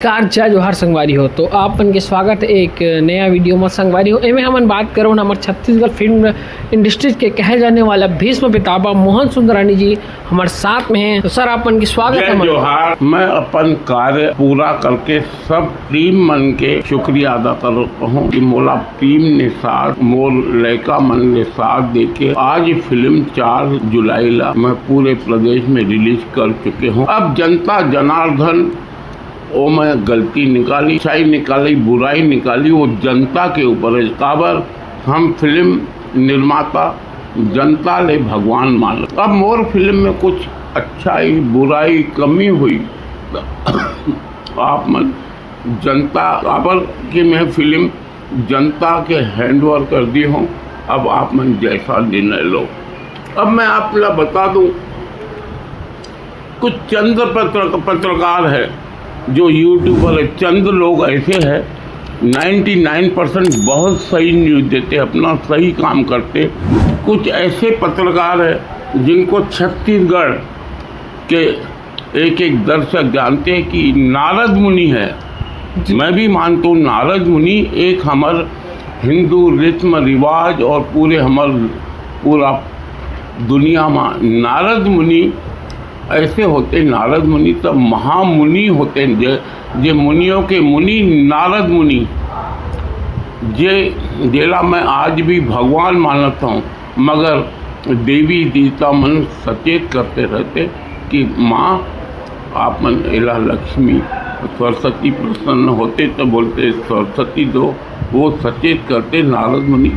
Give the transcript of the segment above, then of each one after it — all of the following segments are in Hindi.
कार जय जोहार संगवारी हो तो आपन के स्वागत है एक नया वीडियो में संगवारी हो। एमे हमन बात करो ना हमारे छत्तीसगढ़ फिल्म इंडस्ट्रीज के कहे जाने वाला भीष्म पितामह मोहन सुंदरानी जी हमारे साथ में हैं। तो सर आपन की स्वागत है। जय जोहार। मैं अपन कार्य पूरा करके सब टीम मन के शुक्रिया अदा करता हूँ कि मोला टीम ने साथ मोर लड़का मन ने साथ देके आज फिल्म 4 जुलाई ला मैं पूरे प्रदेश में रिलीज कर चुके हूँ। अब जनता जनार्दन वो मैं गलती निकाली, अच्छाई निकाली, बुराई निकाली, वो जनता के ऊपर है। काबर हम फिल्म निर्माता जनता ले भगवान मान। अब मोर फिल्म में कुछ अच्छाई बुराई कमी हुई आप मन जनता काबर कि मैं फिल्म जनता के हैंडओवर कर दी हूँ। अब आप मन जैसा निर्णय लो। अब मैं आपको बता दूं, कुछ चंद पत्रकार है जो यूट्यूबर है, चंद लोग ऐसे हैं 99% बहुत सही न्यूज़ देते, अपना सही काम करते। कुछ ऐसे पत्रकार हैं जिनको छत्तीसगढ़ के एक एक दर्शक जानते हैं कि नारद मुनि है। मैं भी मानता हूँ नारद मुनि एक हमार हिंदू रस्म रिवाज और पूरा दुनिया में नारद मुनि ऐसे होते। नारद मुनि तो महामुनि होते हैं, जे मुनियों के मुनि नारद मुनि जेला मैं आज भी भगवान मानता हूँ। मगर देवी देवता मन सचेत करते रहते कि माँ आप मन एला लक्ष्मी सरस्वती प्रसन्न होते तो बोलते सरस्वती दो। वो सचेत करते नारद मुनि,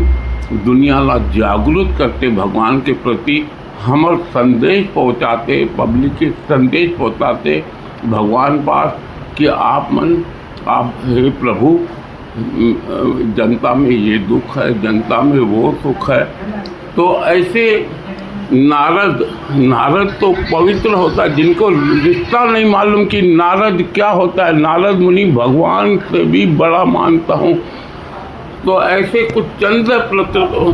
दुनिया ला जागरूक करते भगवान के प्रति, हमर संदेश पहुंचाते, पब्लिक के संदेश पहुंचाते भगवान पास कि आप हे प्रभु जनता में ये दुख है, जनता में वो सुख है। तो ऐसे नारद तो पवित्र होता है, जिनको रिश्ता नहीं मालूम कि नारद क्या होता है। नारद मुनि भगवान से भी बड़ा मानता हूँ। तो ऐसे कुछ चंद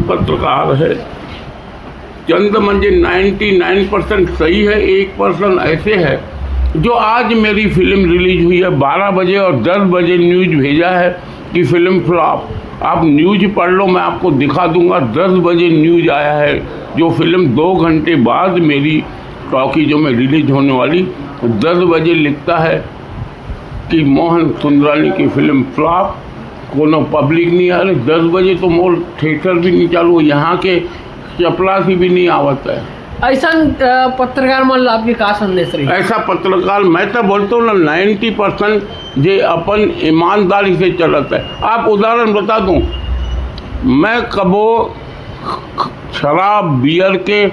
पत्रकार है, चंद मंजे 99% सही है, 1% ऐसे है जो आज मेरी फिल्म रिलीज हुई है 12 बजे और 10 बजे न्यूज़ भेजा है कि फिल्म फ्लॉप। आप न्यूज़ पढ़ लो, मैं आपको दिखा दूंगा। 10 बजे न्यूज़ आया है जो फिल्म 2 घंटे बाद मेरी टॉकीजों में रिलीज होने वाली 10 बजे लिखता है कि मोहन सुंदरानी की फिल्म फ्लॉप, कोनो पब्लिक नहीं आ रही। 10 बजे तो मोर थिएटर भी नहीं चालू, यहाँ के चपलासी भी नहीं आवता है। ऐसा पत्रकार मान ला आपकी का संदेश रही? ऐसा पत्रकार मैं तो बोलता हूँ ना 90% जे अपन ईमानदारी से चलता है। आप उदाहरण बता दूँ, मैं कबो शराब बियर के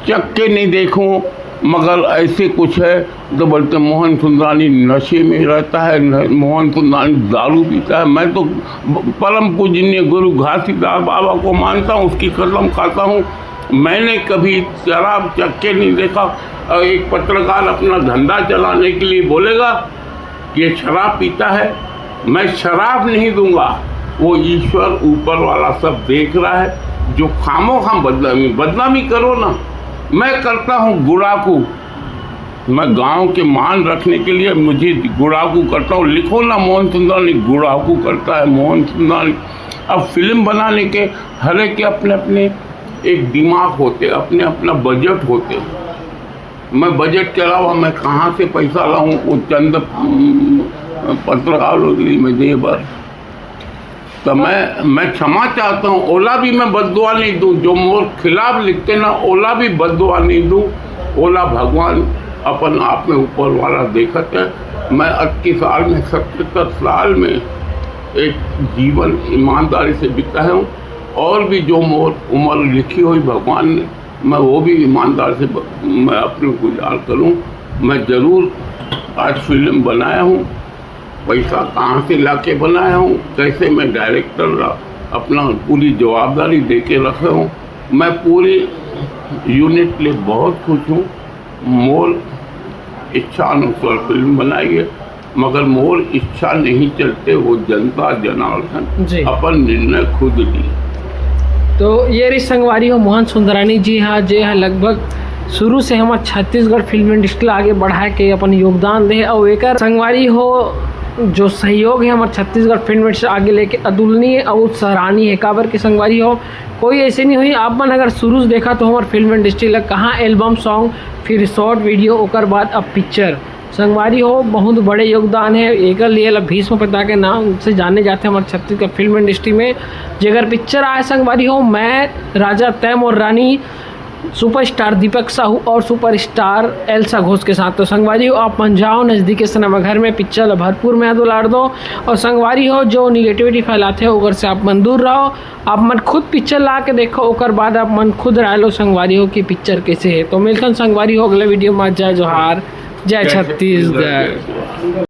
चक्के नहीं देखूँ, मगर ऐसे कुछ है तो बोलते मोहन सुंदरानी नशे में रहता है, मोहन सुंदरानी दारू पीता है। मैं तो परम पूजनीय गुरु घासीदास बाबा को मानता हूँ, उसकी कसम खाता हूँ। मैंने कभी शराब चक्के नहीं देखा। एक पत्रकार अपना धंधा चलाने के लिए बोलेगा कि ये शराब पीता है, मैं शराब नहीं दूंगा। वो ईश्वर ऊपर वाला सब देख रहा है। जो खामोखाम बदनामी करो ना, मैं करता हूँ गुड़ाकू। मैं गांव के मान रखने के लिए मुझे गुड़ाकू करता हूँ। लिखो ना मोहन सुंदरानी गुड़ाकू करता है मोहन सुंदरानी। अब फिल्म बनाने के हर एक के अपने अपने एक दिमाग होते, अपने अपना बजट होते। मैं बजट के अलावा मैं कहाँ से पैसा लाऊं वो चंद पत्रकारों के लिए मैं दे बर। तो मैं क्षमा चाहता हूँ। ओला भी मैं बददुआ नहीं दूँ, जो मोर खिलाफ लिखते ना ओला भी बददुआ नहीं दूँ। ओला भगवान अपन आप में ऊपर वाला देखत है। मैं 21 साल में 77 साल में एक जीवन ईमानदारी से बिताया हूँ। और भी जो मोर उम्र लिखी हुई भगवान ने, मैं वो भी ईमानदार से मैं अपने गुजार करूँ। मैं ज़रूर आज फिल्म बनाया हूँ, पैसा कहाँ से लाके बनाया हूँ, कैसे मैं डायरेक्टर अपना पूरी जवाबदारी दे के रखे हूँ। मैं पूरी यूनिट लिए बहुत खुश हूँ। मोर इच्छा अनुसार फिल्म बनाई है, मगर मोर इच्छा नहीं चलते, वो जनता जनार्दन अपन निर्णय खुद लिए। तो ये रही संगवारी हो मोहन सुंदरानी जी हाँ, जे है लगभग शुरू से हमारे छत्तीसगढ़ फिल्म इंडस्ट्री आगे बढ़ा के अपन योगदान दे और एक संगवारी हो जो सहयोग है हमारे छत्तीसगढ़ फिल्म इंडस्ट्री आगे लेके अतुलनीय और सराहनीय है। काबर के संगवारी हो कोई ऐसे नहीं हुई आप मन अगर शुरू से देखा तो हमारे फिल्म इंडस्ट्री लग कहाँ एल्बम सॉन्ग फिर शॉर्ट वीडियो ओकर बाद अब पिक्चर संगवारी हो बहुत बड़े योगदान है एक लिए भीष्म पिता के नाम से जाने जाते हैं हमारे छत्तीसगढ़ फिल्म इंडस्ट्री में। जेकर पिक्चर आए संगवारी हो मैं राजा तैम और रानी सुपरस्टार दीपक साहू और सुपरस्टार एल्सा घोष के साथ। तो संगवारी हो आप मन जाओ नज़दीकी सिनेमा घर में पिक्चर भरपूर में दुलार दो और संगवारी हो जो निगेटिविटी फैलाते हो उधर से आप मन दूर रहो। आप मन खुद पिक्चर ला के देखो ओकर बाद आप मन खुद राय लो संगवारी हो कि पिक्चर कैसे है। तो मिलकर संगवारी हो अगले वीडियो में। जय जोहार जय छत्तीसगढ़।